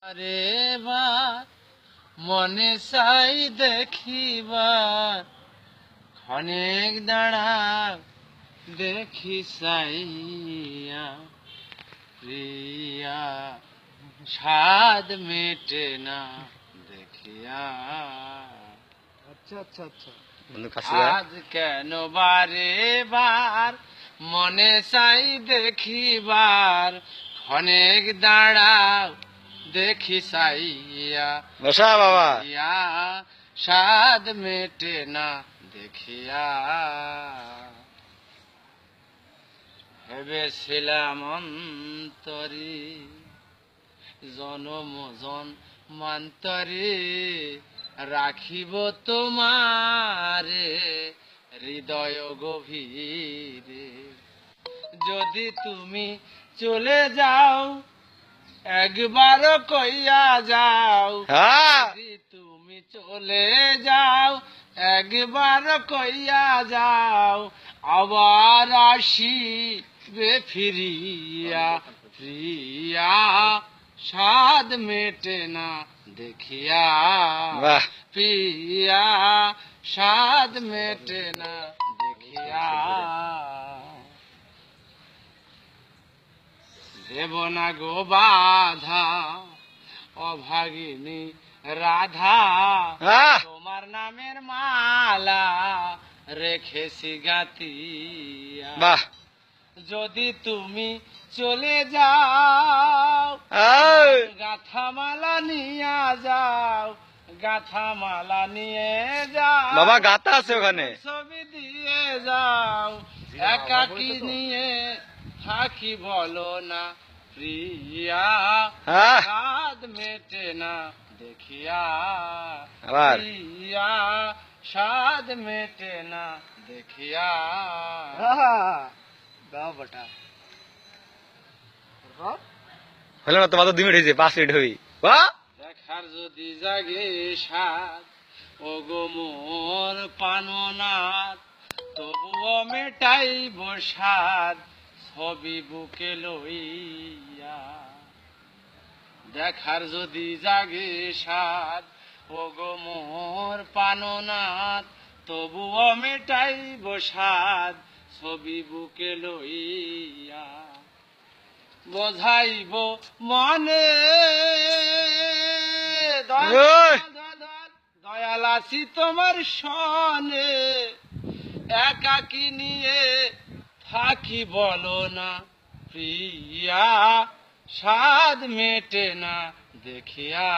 আরে বার মনে চাই দেখিবার অনেক দাঁড়া দেখি চাইয়া প্রিয়া স্বাদ মেটে না দেখিয়া। আচ্ছা আচ্ছা আচ্ছা আজ কেন বারে বার মনে চাই দেখিবার অনেক দাঁড়াও দেখি চাইয়া বসা বাবা স্বাদ মেটে না দেখিয়া। ভেবেছিলাম অন্তরে জনম জন্মান্তরে রাখিব তোমারে হৃদয় গভীরে। যদি তুমি চলে যাও একবার কইয়া যাও, যদি তুমি চলে যাও একবার কইয়া যাও আবার আসিবে ফিরিয়া প্রিয়া স্বাদ মেটে না দেখিয়া প্রিয়া স্বাদ মেটে না দেখিয়া। দেব না গো বাধা অভাগিনী রাধা, তোমার নামের মালা রেখেছি গাতিয়া। যদি তুমি চলে যাও গাথা মালা নিয়ে যাও, গাথা মালা নিয়ে যাও বাবা গাথা আছে ওখানে, ছবি দিয়ে যাও একাকি নিয়ে থাকি বলো না প্রিয়া স্বাদ মেটে না দেখিয়া প্রিয়া স্বাদ মেটে না দেখিয়া। হলো না তোমার তো 2 মিনিট হয়েছে, 5 মিনিট হবি। দেখার যদি জাগে স্বাদ ও গো মোর পাননাথ, তবুও মেটাইব স্বাদ ছবি বুকে লইয়া। দেখার যদি জাগে স্বাদ ও গো মোর পাননাথ, তবুও মেটাইব স্বাদ ছবি বুকে লইয়া। বোঝাইব মনে দয়াল আছি তোমার সনে, একাকি নিয়ে থাকি বলো না প্রিয়া স্বাদ মেটে না দেখিয়া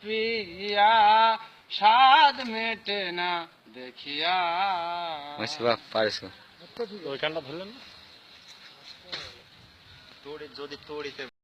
প্রিয়া স্বাদ মেটে না দেখিয়া। ওইখানটা ধরলেন না, যদি তড়িতে